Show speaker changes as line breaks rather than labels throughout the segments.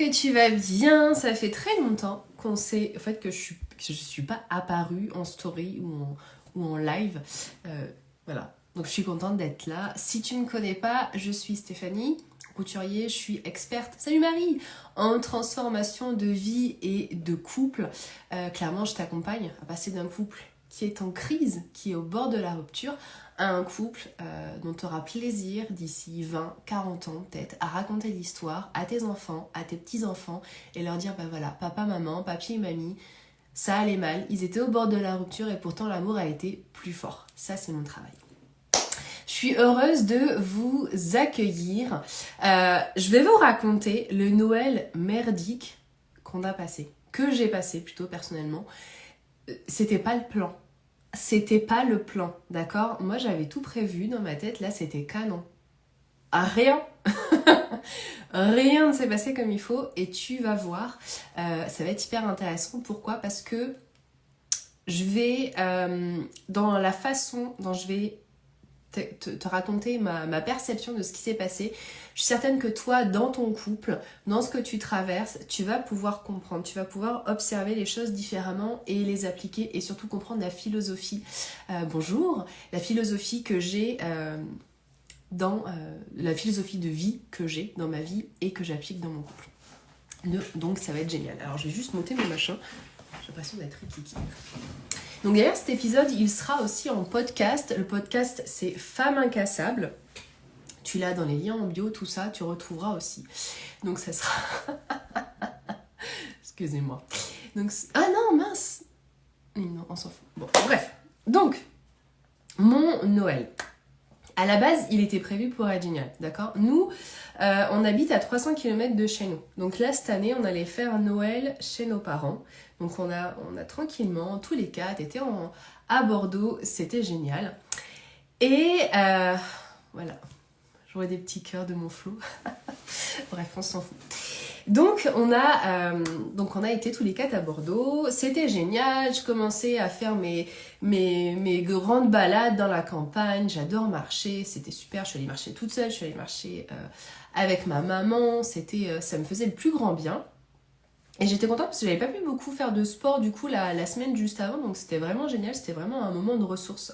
que tu vas bien. Ça fait très longtemps qu'on sait, en fait, que je suis pas apparue en story ou en live. Voilà. Donc je suis contente d'être là. Si tu me connais pas, je suis Stéphanie Couturier, je suis experte, salut Marie, en transformation de vie et de couple. Clairement, je t'accompagne à passer d'un couple qui est en crise, qui est au bord de la rupture, à un couple dont tu auras plaisir d'ici 20, 40 ans peut-être, à raconter l'histoire à tes enfants, à tes petits-enfants, et leur dire, bah voilà, papa, maman, papy et mamie, ça allait mal, ils étaient au bord de la rupture et pourtant l'amour a été plus fort. Ça, c'est mon travail. Je suis heureuse de vous accueillir. Je vais vous raconter le Noël merdique qu'on a passé, que j'ai passé plutôt personnellement. C'était pas le plan. C'était pas le plan, d'accord? Moi, j'avais tout prévu dans ma tête, là, c'était canon. Rien Rien ne s'est passé comme il faut et tu vas voir, ça va être hyper intéressant. Pourquoi? Parce que je vais, dans la façon dont je vais te raconter ma perception de ce qui s'est passé, je suis certaine que toi, dans ton couple, dans ce que tu traverses, tu vas pouvoir comprendre, tu vas pouvoir observer les choses différemment et les appliquer et surtout comprendre la philosophie, bonjour, la philosophie que j'ai dans la philosophie de vie que j'ai dans ma vie et que j'applique dans mon couple. Donc ça va être génial. Alors je vais juste monter mon machin, j'ai l'impression d'être rikiki. Donc d'ailleurs cet épisode il sera aussi en podcast. Le podcast c'est Femmes Incassables. Tu l'as dans les liens en bio, tout ça, tu retrouveras aussi. Donc ça sera... Excusez-moi. Donc... Ah non, mince. Non, on s'en fout. Bon, bref. Donc, mon Noël. À la base, il était prévu pour être génial, d'accord? Nous, on habite à 300 km de chez nous. Donc là, cette année, on allait faire Noël chez nos parents. Donc on a tranquillement, tous les quatre, été à Bordeaux. C'était génial. Et voilà. Je vois des petits cœurs de mon flot. Bref, on s'en fout. Donc on a été tous les quatre à Bordeaux. C'était génial. Je commençais à faire mes grandes balades dans la campagne. J'adore marcher. C'était super. Je suis allée marcher toute seule. Je suis allée marcher avec ma maman. Ça me faisait le plus grand bien. Et j'étais contente parce que j'avais pas pu beaucoup faire de sport du coup la semaine juste avant. Donc c'était vraiment génial. C'était vraiment un moment de ressources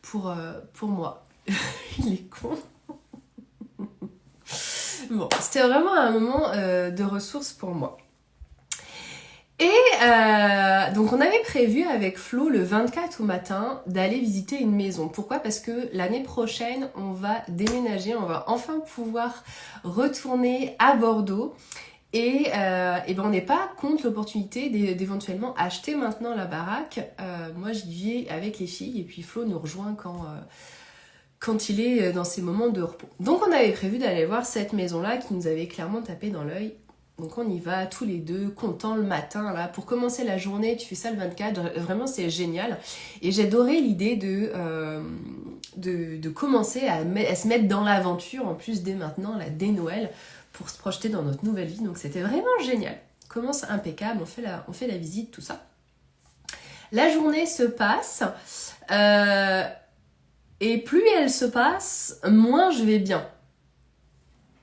pour moi. Il est con. Bon, c'était vraiment un moment de ressources pour moi. Et donc on avait prévu avec Flo le 24 au matin d'aller visiter une maison. Pourquoi? Parce que l'année prochaine on va déménager, on va enfin pouvoir retourner à Bordeaux. Et ben on n'est pas contre l'opportunité d'éventuellement acheter maintenant la baraque. Moi j'y vais avec les filles et puis Flo nous rejoint quand il est dans ses moments de repos. Donc on avait prévu d'aller voir cette maison-là qui nous avait clairement tapé dans l'œil. Donc on y va tous les deux, contents le matin, là, pour commencer la journée, tu fais ça le 24, vraiment c'est génial. Et j'adorais l'idée de commencer à se mettre dans l'aventure, en plus dès maintenant, là, dès Noël, pour se projeter dans notre nouvelle vie. Donc c'était vraiment génial. Commence impeccable, on fait la visite, tout ça. La journée se passe... Et plus elle se passe, moins je vais bien.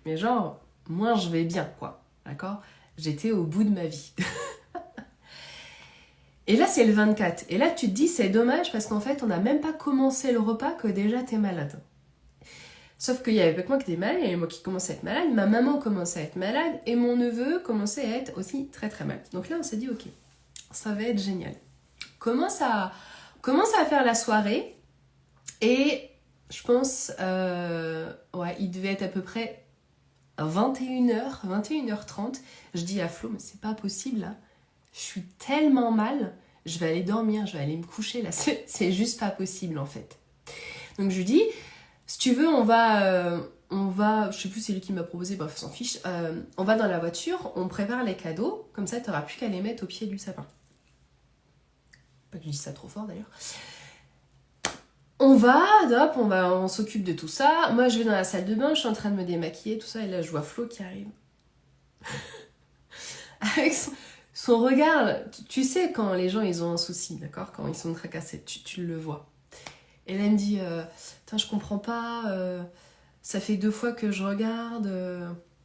Mais genre, moins je vais bien, quoi. D'accord? J'étais au bout de ma vie. Et là, c'est le 24. Et là, tu te dis, c'est dommage parce qu'en fait, on n'a même pas commencé le repas que déjà t'es malade. Sauf qu'il y avait pas que moi qui étais malade, il y avait moi qui commençais à être malade, ma maman commençait à être malade et mon neveu commençait à être aussi très très mal. Donc là, on s'est dit, ok, ça va être génial. Commence à faire la soirée. Et je pense, il devait être à peu près 21h, 21h30. Je dis à Flo, mais c'est pas possible là. Je suis tellement mal, je vais aller dormir, je vais aller me coucher là. C'est juste pas possible en fait. Donc je lui dis, si tu veux, on va, je sais plus c'est lui qui m'a proposé, bref, on s'en fiche. On va dans la voiture, on prépare les cadeaux, comme ça t'auras plus qu'à les mettre au pied du sapin. Pas que je dise ça trop fort d'ailleurs. On s'occupe de tout ça. Moi, je vais dans la salle de bain, je suis en train de me démaquiller, tout ça. Et là, je vois Flo qui arrive. Avec son regard. Tu sais quand les gens, ils ont un souci, d'accord? Quand ils sont tracassés, tu le vois. Et là, elle me dit, je comprends pas. Ça fait 2 fois que je regarde.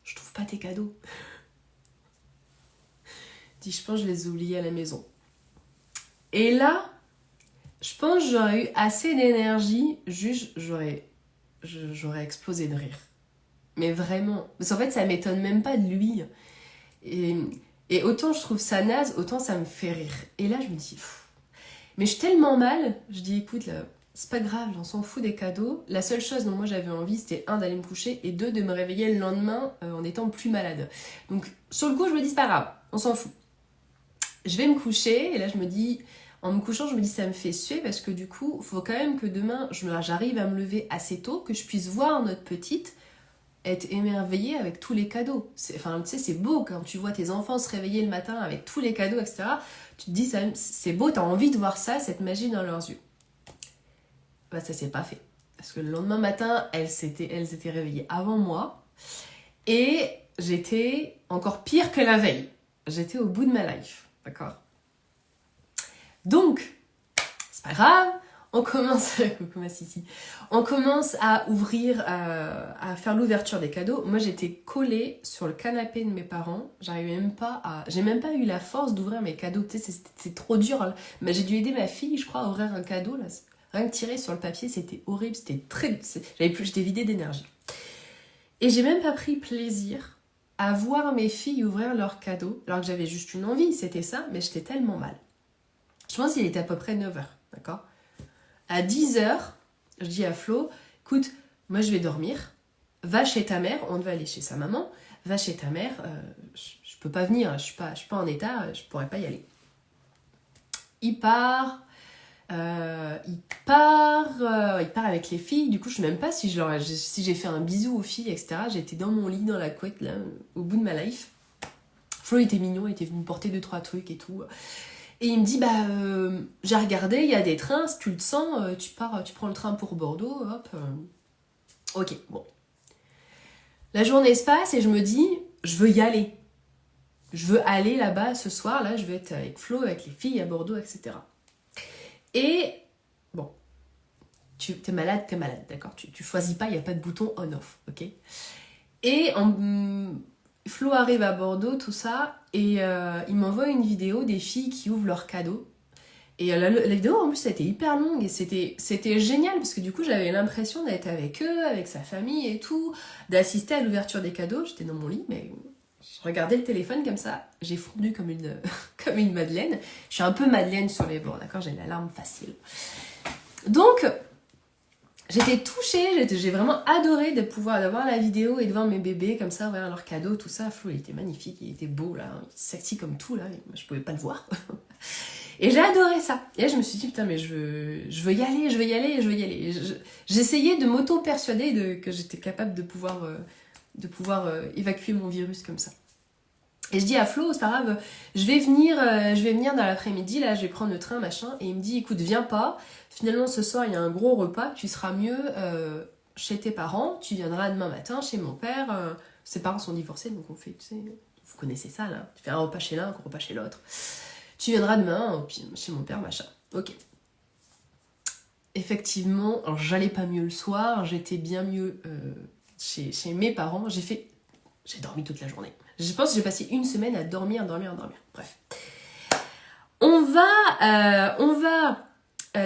Je trouve pas tes cadeaux. Je dis, je pense que je les ai oubliés à la maison. Et là, je pense que j'aurais eu assez d'énergie, juste j'aurais explosé de rire. Mais vraiment. Parce qu'en fait, ça m'étonne même pas de lui. Et autant je trouve ça naze, autant ça me fait rire. Et là, je me dis, pff. Mais je suis tellement mal, je dis, écoute, là, c'est pas grave, j'en s'en fous des cadeaux. La seule chose dont moi j'avais envie, c'était un, d'aller me coucher, et deux, de me réveiller le lendemain en étant plus malade. Donc, sur le coup, je me dis, c'est pas grave, on s'en fout. Je vais me coucher, et là, je me dis, en me couchant, je me dis, ça me fait suer, parce que du coup, il faut quand même que demain, j'arrive à me lever assez tôt, que je puisse voir notre petite être émerveillée avec tous les cadeaux. Enfin, tu sais, c'est beau quand tu vois tes enfants se réveiller le matin avec tous les cadeaux, etc. Tu te dis, c'est beau, t'as envie de voir ça, cette magie dans leurs yeux. Bah, ça s'est pas fait. Parce que le lendemain matin, elles étaient réveillées avant moi. Et j'étais encore pire que la veille. J'étais au bout de ma life. D'accord ? Donc, c'est pas grave. On commence à ouvrir, à faire l'ouverture des cadeaux. Moi, j'étais collée sur le canapé de mes parents. J'ai même pas eu la force d'ouvrir mes cadeaux. Tu sais, c'est trop dur. Mais j'ai dû aider ma fille, je crois, à ouvrir un cadeau. Là. Rien que tirer sur le papier, c'était horrible. J'étais vidée d'énergie. Et j'ai même pas pris plaisir à voir mes filles ouvrir leurs cadeaux, alors que j'avais juste une envie, c'était ça, mais j'étais tellement mal. Je pense qu'il était à peu près 9h, d'accord ? À 10h, je dis à Flo, écoute, moi je vais dormir, va chez ta mère, on devait aller chez sa maman, va chez ta mère, je peux pas venir, je suis pas en état, je pourrais pas y aller. Il part avec les filles, du coup je sais même pas si j'ai fait un bisou aux filles, etc. J'étais dans mon lit, dans la couette, là, au bout de ma life. Flo était mignon, il était venu me porter 2-3 trucs et tout. Et il me dit, j'ai regardé, il y a des trains, si tu le sens, tu prends le train pour Bordeaux, hop. Ok, bon. La journée se passe et je me dis, je veux y aller. Je veux aller là-bas ce soir, là, je vais être avec Flo, avec les filles à Bordeaux, etc. Et, bon, t'es malade, d'accord ? Tu choisis pas, il n'y a pas de bouton on-off, ok ? Et Flo arrive à Bordeaux, tout ça, et il m'envoie une vidéo des filles qui ouvrent leurs cadeaux. Et la vidéo, en plus, ça a été hyper longue, et c'était génial, parce que du coup, j'avais l'impression d'être avec eux, avec sa famille et tout, d'assister à l'ouverture des cadeaux. J'étais dans mon lit, mais je regardais le téléphone comme ça, j'ai fondu comme une madeleine. Je suis un peu madeleine sur les bords, d'accord ? J'ai la larme facile. Donc, j'étais touchée, j'ai vraiment adoré d'avoir la vidéo et de voir mes bébés comme ça, ouvrir leurs cadeaux, tout ça. Flo, il était magnifique, il était beau, là, sexy comme tout, là, je pouvais pas le voir. Et j'ai adoré ça. Et là, je me suis dit, putain, mais je veux y aller. J'essayais de m'auto-persuader que j'étais capable de pouvoir évacuer mon virus comme ça. Et je dis à Flo, c'est pas grave, je vais venir dans l'après-midi, là, je vais prendre le train, machin. Et il me dit, écoute, viens pas. Finalement, ce soir, il y a un gros repas, tu seras mieux chez tes parents. Tu viendras demain matin chez mon père. Ses parents sont divorcés, donc on fait, tu sais, vous connaissez ça, là. Tu fais un repas chez l'un, un repas chez l'autre. Tu viendras demain chez mon père, machin. Ok. Effectivement, alors j'allais pas mieux le soir, j'étais bien mieux chez mes parents. J'ai dormi toute la journée. Je pense que j'ai passé une semaine à dormir. Bref. On va...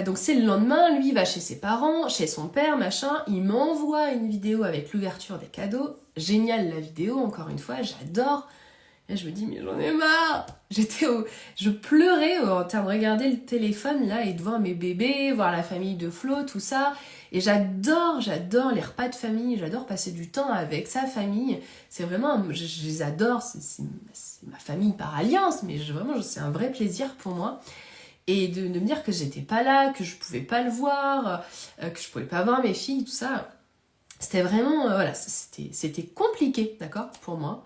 donc c'est le lendemain, lui il va chez ses parents, chez son père, machin. Il m'envoie une vidéo avec l'ouverture des cadeaux. Génial la vidéo, encore une fois, j'adore. Et je me dis, mais j'en ai marre. Je pleurais en train de regarder le téléphone là et de voir mes bébés, voir la famille de Flo, tout ça. Et j'adore les repas de famille, j'adore passer du temps avec sa famille. C'est vraiment, je les adore, c'est ma famille par alliance, mais vraiment, c'est un vrai plaisir pour moi. Et de me dire que j'étais pas là, que je pouvais pas le voir, que je pouvais pas voir mes filles, tout ça. C'était vraiment, c'était compliqué, d'accord, pour moi.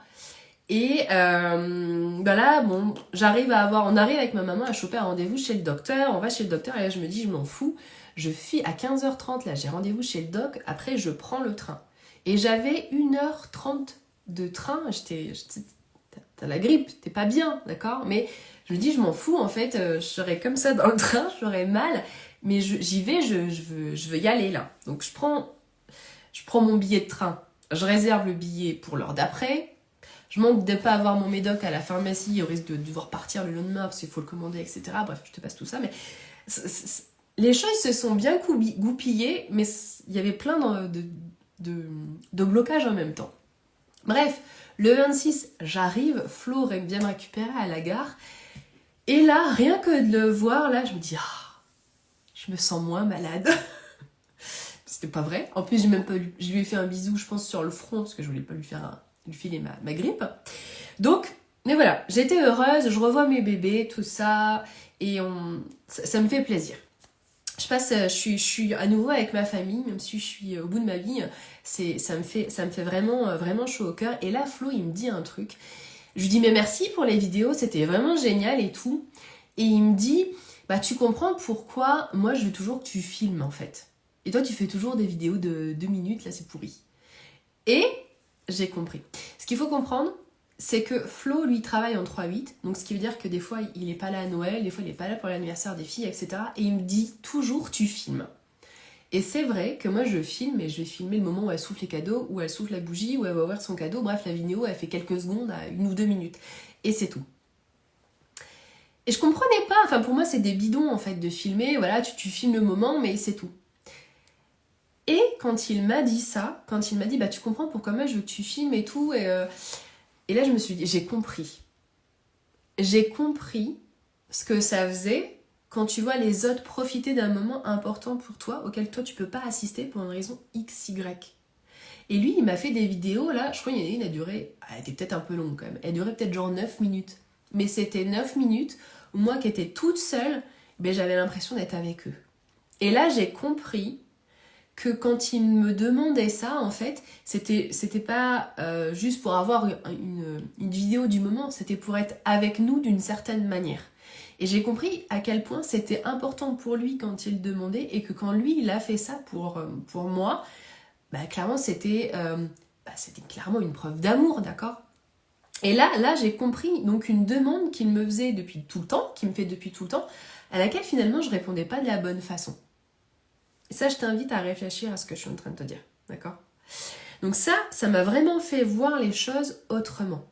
Et là, bon, on arrive avec ma maman à choper un rendez-vous chez le docteur, on va chez le docteur et là je me dis, je m'en fous, à 15h30, là j'ai rendez-vous chez le doc, après je prends le train. Et j'avais 1h30 de train, t'as la grippe, t'es pas bien, d'accord ? Mais je me dis, je m'en fous, en fait, je serais comme ça dans le train, j'aurais mal, mais j'y vais, je veux y aller là. Donc je prends mon billet de train, je réserve le billet pour l'heure d'après. Je manque de ne pas avoir mon médoc à la pharmacie au risque de devoir partir le lendemain parce qu'il faut le commander, etc. Bref, je te passe tout ça, mais les choses se sont bien goupillées, mais il y avait plein de blocages en même temps. Bref, le 26, j'arrive, Flo vient me récupérer à la gare, et là, rien que de le voir, là, je me dis, je me sens moins malade. C'était pas vrai. En plus, je lui ai fait un bisou, je pense, sur le front, parce que je voulais pas lui filer ma grippe. Donc, mais voilà, j'étais heureuse, je revois mes bébés, tout ça, et ça me fait plaisir. Je suis à nouveau avec ma famille, même si je suis au bout de ma vie, ça me fait vraiment, vraiment chaud au cœur. Et là, Flo, il me dit un truc. Je lui dis, mais merci pour les vidéos, c'était vraiment génial et tout. Et il me dit, bah tu comprends pourquoi moi je veux toujours que tu filmes en fait. Et toi, tu fais toujours des vidéos de 2 minutes, là c'est pourri. Et j'ai compris. Ce qu'il faut comprendre, c'est que Flo, lui, travaille en 3-8, donc ce qui veut dire que des fois, il n'est pas là à Noël, des fois, il n'est pas là pour l'anniversaire des filles, etc. Et il me dit toujours, tu filmes. Et c'est vrai que moi, je filme, et je vais filmer le moment où elle souffle les cadeaux, où elle souffle la bougie, où elle va ouvrir son cadeau. Bref, la vidéo, elle fait quelques secondes, à 1 ou 2 minutes. Et c'est tout. Et je comprenais pas, enfin pour moi, c'est des bidons, en fait, de filmer. Voilà, tu filmes le moment, mais c'est tout. Et quand il m'a dit ça, quand il m'a dit, bah tu comprends pourquoi moi je veux que tu filmes et tout, et là je me suis dit, j'ai compris. J'ai compris ce que ça faisait quand tu vois les autres profiter d'un moment important pour toi, auquel toi tu peux pas assister pour une raison XY. Et lui, il m'a fait des vidéos, là, je crois qu'il y en a une, elle était peut-être un peu longue quand même, elle durait peut-être genre 9 minutes. Mais c'était 9 minutes où moi qui étais toute seule, ben, j'avais l'impression d'être avec eux. Et là, j'ai compris que quand il me demandait ça, en fait, c'était pas juste pour avoir une vidéo du moment, c'était pour être avec nous d'une certaine manière. Et j'ai compris à quel point c'était important pour lui quand il demandait, et que quand lui, il a fait ça pour moi, bah, clairement, c'était clairement une preuve d'amour, d'accord ? Et là, j'ai compris donc une demande qu'il me faisait depuis tout le temps, qu'il me fait depuis tout le temps, à laquelle finalement je répondais pas de la bonne façon. Et ça, je t'invite à réfléchir à ce que je suis en train de te dire, d'accord ? Donc ça m'a vraiment fait voir les choses autrement.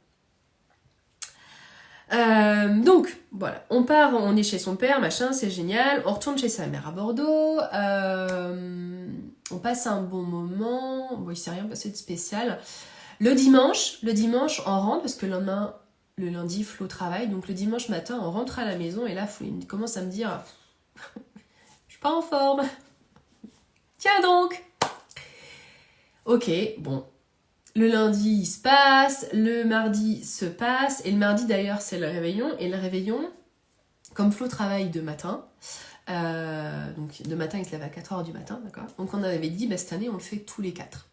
Donc, voilà, on est chez son père, machin, c'est génial. On retourne chez sa mère à Bordeaux. On passe un bon moment. Bon, il s'est rien passé de spécial. Le dimanche, on rentre, parce que le lundi, Flo travaille. Donc le dimanche matin, on rentre à la maison. Et là, Flo, il commence à me dire, je suis pas en forme. Tiens donc. Ok, bon. Le lundi, il se passe, le mardi se passe, et le mardi d'ailleurs, c'est le réveillon. Et le réveillon, comme Flo travaille de matin, donc de matin, il se lève à 4h du matin, d'accord ? Donc on avait dit, cette année, on le fait tous les 4.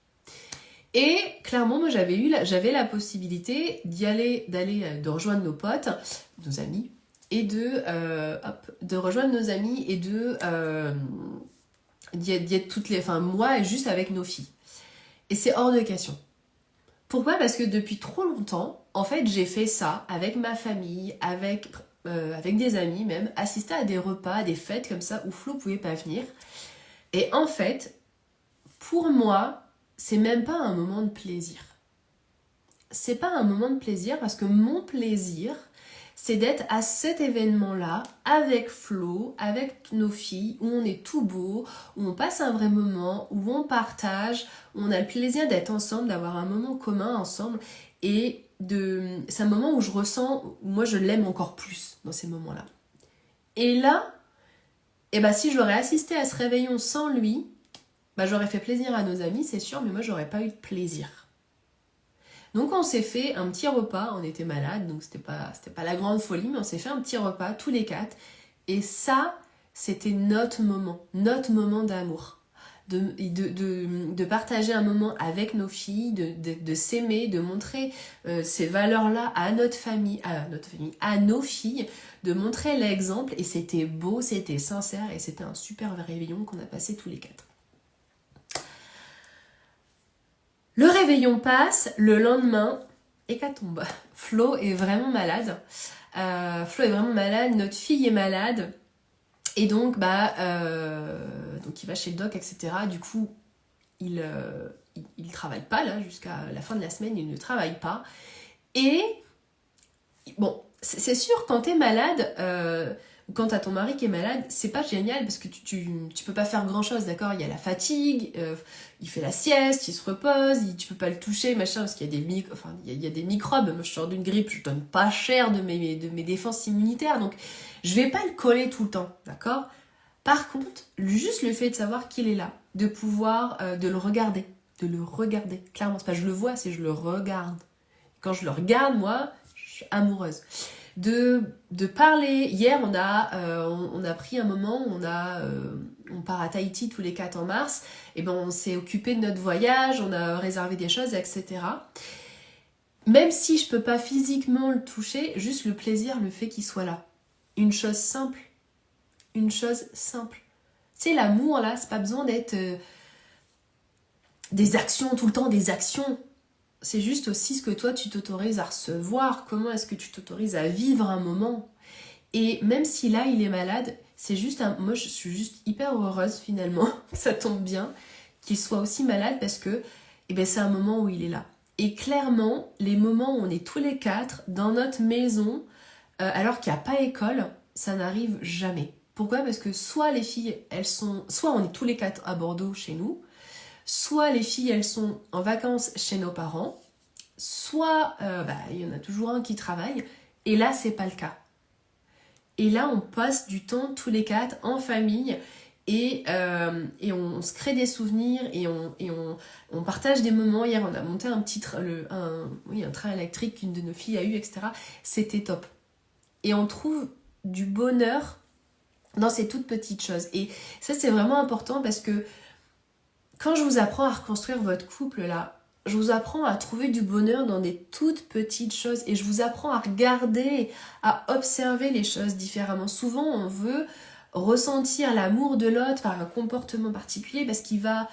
Et clairement, moi, j'avais la possibilité de rejoindre nos potes, nos amis, et de rejoindre nos amis et d'y être toutes les... Enfin, moi, juste avec nos filles. Et c'est hors de question. Pourquoi ? Parce que depuis trop longtemps, en fait, j'ai fait ça avec ma famille, avec des amis même, assister à des repas, à des fêtes comme ça, où Flo pouvait pas venir. Et en fait, pour moi, c'est même pas un moment de plaisir. C'est pas un moment de plaisir parce que mon plaisir, c'est d'être à cet événement-là, avec Flo, avec nos filles, où on est tout beau, où on passe un vrai moment, où on partage, où on a le plaisir d'être ensemble, d'avoir un moment commun ensemble. Et c'est un moment où je ressens, où moi je l'aime encore plus dans ces moments-là. Et là, si j'aurais assisté à ce réveillon sans lui, j'aurais fait plaisir à nos amis, c'est sûr, mais moi j'aurais pas eu de plaisir. Donc on s'est fait un petit repas, on était malades, donc c'était pas la grande folie, mais on s'est fait un petit repas tous les 4. Et ça, c'était notre moment d'amour. De partager un moment avec nos filles, de s'aimer, de montrer ces valeurs-là à notre famille, à nos filles, de montrer l'exemple. Et c'était beau, c'était sincère, et c'était un super réveillon qu'on a passé tous les 4. Le réveillon passe, le lendemain, hécatombe. Flo est vraiment malade. Notre fille est malade. Et donc, donc il va chez le doc, etc. Du coup, il travaille pas là, jusqu'à la fin de la semaine, il ne travaille pas. Et bon, c'est sûr, quand t'es malade, ou quand t'as ton mari qui est malade, c'est pas génial parce que tu peux pas faire grand chose, d'accord? Il y a la fatigue, il fait la sieste, il se repose, tu peux pas le toucher, machin, parce qu'il y a il y a des microbes. Moi, je sors d'une grippe, je donne pas cher de mes défenses immunitaires, donc je vais pas le coller tout le temps, d'accord? Par contre, juste le fait de savoir qu'il est là, de pouvoir, de le regarder, clairement, c'est pas je le vois, c'est je le regarde. Quand je le regarde, moi, je suis amoureuse. De parler. Hier, on a pris un moment, on part à Tahiti tous les 4 en mars, et ben on s'est occupé de notre voyage, on a réservé des choses, etc. Même si je peux pas physiquement le toucher, juste le plaisir, le fait qu'il soit là. Une chose simple. Une chose simple. C'est l'amour là, c'est pas besoin d'être des actions, tout le temps des actions. C'est juste aussi ce que toi tu t'autorises à recevoir, comment est-ce que tu t'autorises à vivre un moment. Et même si là il est malade, c'est juste moi je suis juste hyper heureuse finalement, ça tombe bien qu'il soit aussi malade parce que c'est un moment où il est là. Et clairement, les moments où on est tous les 4 dans notre maison, alors qu'il n'y a pas école, ça n'arrive jamais. Pourquoi? Parce que soit les filles, soit on est tous les 4 à Bordeaux chez nous, soit les filles, elles sont en vacances chez nos parents, soit il y en a toujours un qui travaille, et là, c'est pas le cas. Et là, on passe du temps tous les 4 en famille, et on se crée des souvenirs, et on partage des moments. Hier, on a monté un train électrique qu'une de nos filles a eu, etc. C'était top. Et on trouve du bonheur dans ces toutes petites choses. Et ça, c'est vraiment important parce que quand je vous apprends à reconstruire votre couple là, je vous apprends à trouver du bonheur dans des toutes petites choses et je vous apprends à regarder, à observer les choses différemment. Souvent, on veut ressentir l'amour de l'autre par un comportement particulier parce qu'il va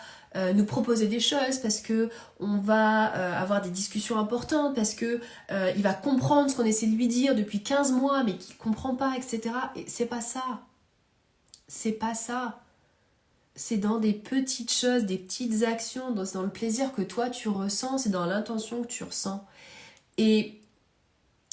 nous proposer des choses, parce que on va avoir des discussions importantes, parce que il va comprendre ce qu'on essaie de lui dire depuis 15 mois mais qu'il comprend pas, etc. Et c'est pas ça. C'est pas ça. C'est dans des petites choses, des petites actions, dans le plaisir que toi tu ressens, c'est dans l'intention que tu ressens. Et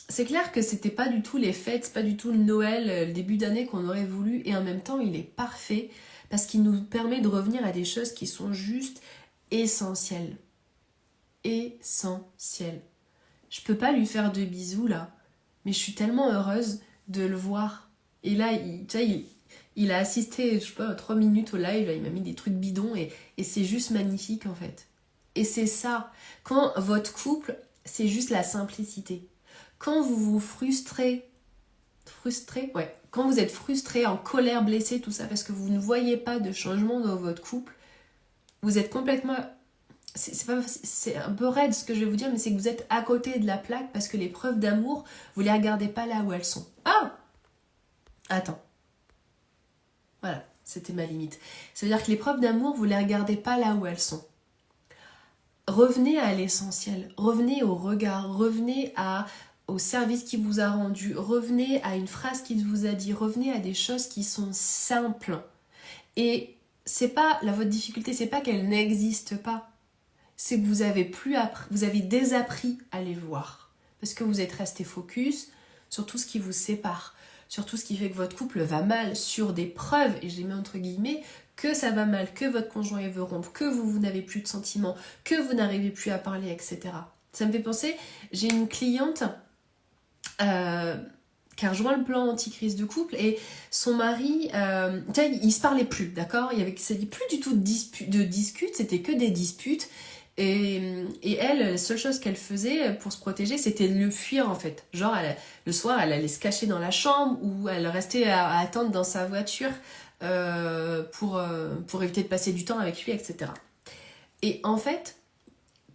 c'est clair que c'était pas du tout les fêtes, c'est pas du tout le Noël, le début d'année qu'on aurait voulu, et en même temps il est parfait parce qu'il nous permet de revenir à des choses qui sont juste essentielles. Essentielles. Je peux pas lui faire de bisous là, mais je suis tellement heureuse de le voir. Et là, il a assisté, je sais pas, 3 minutes au live, là, il m'a mis des trucs bidons et c'est juste magnifique en fait. Et c'est ça. Quand votre couple, c'est juste la simplicité. Quand vous vous frustrez, ouais, quand vous êtes frustré, en colère, blessé, tout ça, parce que vous ne voyez pas de changement dans votre couple, vous êtes complètement... C'est un peu raide ce que je vais vous dire, mais c'est que vous êtes à côté de la plaque parce que les preuves d'amour, vous les regardez pas là où elles sont. Ah! Attends. Voilà, c'était ma limite. Ça veut dire que les preuves d'amour, vous les regardez pas là où elles sont. Revenez à l'essentiel, revenez au regard, revenez au service qu'il vous a rendu, revenez à une phrase qu'il vous a dit, revenez à des choses qui sont simples. Et c'est pas votre difficulté, c'est pas qu'elle n'existe pas, c'est que vous avez désappris à les voir parce que vous êtes resté focus sur tout ce qui vous sépare, sur tout ce qui fait que votre couple va mal, sur des preuves, et je les mets entre guillemets, que ça va mal, que votre conjoint veut rompre, que vous n'avez plus de sentiments, que vous n'arrivez plus à parler, etc. Ça me fait penser, j'ai une cliente qui a rejoint le plan anti-crise de couple et son mari, il se parlait plus, d'accord? C'était plus du tout de disputes, c'était que des disputes. Et elle, la seule chose qu'elle faisait pour se protéger, c'était de le fuir en fait. Genre, le soir, elle allait se cacher dans la chambre ou elle restait à attendre dans sa voiture pour éviter de passer du temps avec lui, etc. Et en fait,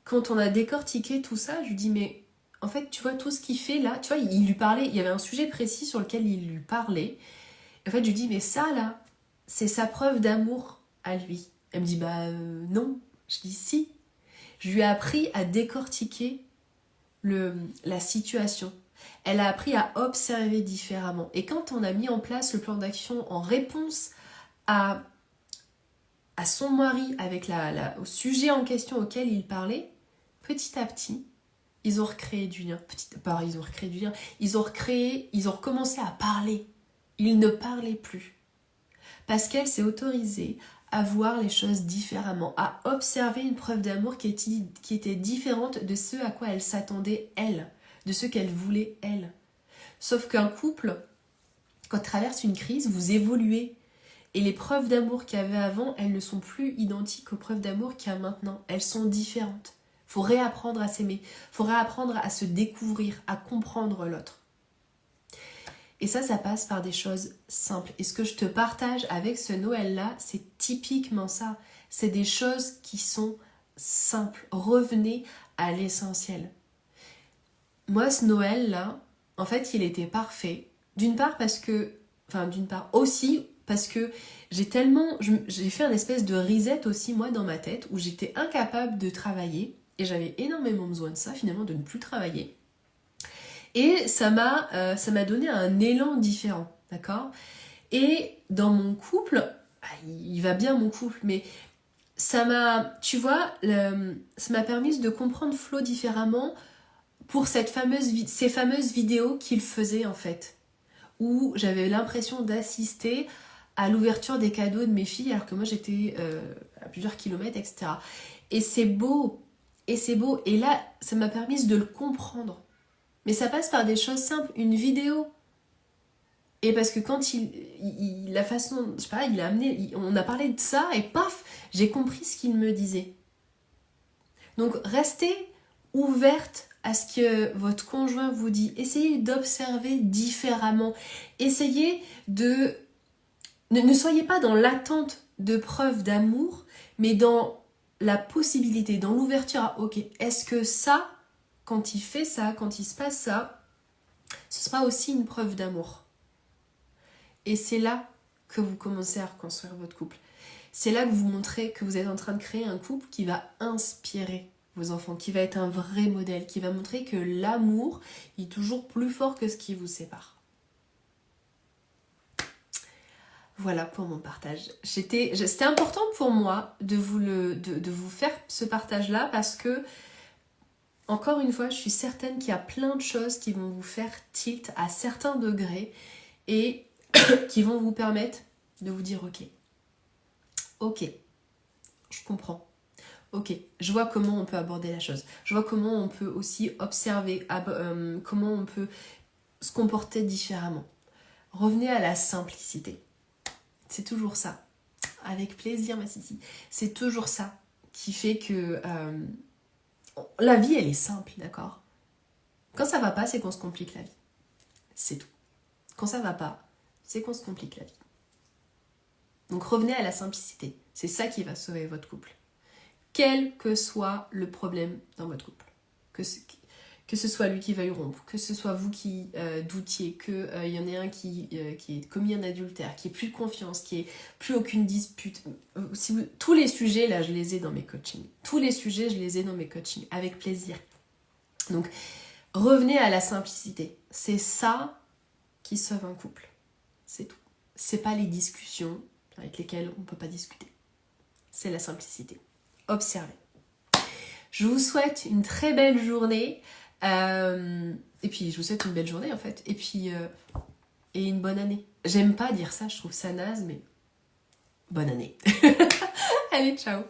quand on a décortiqué tout ça, je lui dis, mais en fait, tu vois, tout ce qu'il fait là, tu vois, il lui parlait, il y avait un sujet précis sur lequel il lui parlait. En fait, je lui dis, mais ça là, c'est sa preuve d'amour à lui. Elle me dit, non. Je dis, si. Je lui ai appris à décortiquer la situation. Elle a appris à observer différemment. Et quand on a mis en place le plan d'action en réponse à son mari avec au sujet en question auquel il parlait, petit à petit, ils ont recréé du lien. Ils ont recréé du lien. Ils ont recommencé à parler. Ils ne parlaient plus. Parce qu'elle s'est autorisée à voir les choses différemment, à observer une preuve d'amour qui était différente de ce à quoi elle s'attendait, elle, de ce qu'elle voulait, elle. Sauf qu'un couple, quand traverse une crise, vous évoluez. Et les preuves d'amour qu'il y avait avant, elles ne sont plus identiques aux preuves d'amour qu'il y a maintenant. Elles sont différentes. Il faut réapprendre à s'aimer. Il faut réapprendre à se découvrir, à comprendre l'autre. Et ça passe par des choses simples. Et ce que je te partage avec ce Noël-là, c'est typiquement ça. C'est des choses qui sont simples. Revenez à l'essentiel. Moi, ce Noël-là, en fait, il était parfait. D'une part aussi parce que j'ai fait un espèce de reset aussi, moi, dans ma tête, où j'étais incapable de travailler. Et j'avais énormément besoin de ça, finalement, de ne plus travailler. Et ça m'a donné un élan différent, d'accord ? Et dans mon couple, il va bien mon couple, mais ça m'a permis de comprendre Flo différemment pour ces fameuses vidéos qu'il faisait en fait, où j'avais l'impression d'assister à l'ouverture des cadeaux de mes filles alors que moi j'étais à plusieurs kilomètres, etc. Et c'est beau, et là ça m'a permis de le comprendre. Mais ça passe par des choses simples, une vidéo. Et parce que quand la façon, je sais pas, il a amené, on a parlé de ça et paf, j'ai compris ce qu'il me disait. Donc restez ouverte à ce que votre conjoint vous dit. Essayez d'observer différemment. Essayez de... Ne soyez pas dans l'attente de preuves d'amour, mais dans la possibilité, dans l'ouverture à ok, est-ce que ça, quand il fait ça, quand il se passe ça, ce sera aussi une preuve d'amour. Et c'est là que vous commencez à reconstruire votre couple. C'est là que vous montrez que vous êtes en train de créer un couple qui va inspirer vos enfants, qui va être un vrai modèle, qui va montrer que l'amour est toujours plus fort que ce qui vous sépare. Voilà pour mon partage. C'était important pour moi de vous faire ce partage-là parce que encore une fois, je suis certaine qu'il y a plein de choses qui vont vous faire tilt à certains degrés et qui vont vous permettre de vous dire ok, je comprends. Ok, je vois comment on peut aborder la chose. Je vois comment on peut aussi observer, comment on peut se comporter différemment. Revenez à la simplicité. C'est toujours ça. Avec plaisir, ma Sissi. C'est toujours ça qui fait que... la vie, elle est simple, d'accord ? Quand ça va pas, c'est qu'on se complique la vie. C'est tout. Quand ça va pas, c'est qu'on se complique la vie. Donc revenez à la simplicité. C'est ça qui va sauver votre couple. Quel que soit le problème dans votre couple. Que ce soit lui qui veuille rompre, que ce soit vous qui doutiez, qu'il y en ait un qui ait commis un adultère, qui ait plus de confiance, qui ait plus aucune dispute. Tous les sujets, là, je les ai dans mes coachings. Tous les sujets, je les ai dans mes coachings, avec plaisir. Donc, revenez à la simplicité. C'est ça qui sauve un couple. C'est tout. C'est pas les discussions avec lesquelles on ne peut pas discuter. C'est la simplicité. Observez. Je vous souhaite une très belle journée. Et puis, je vous souhaite une belle journée, en fait. Et puis, et une bonne année. J'aime pas dire ça, je trouve ça naze, mais bonne année. Allez, ciao.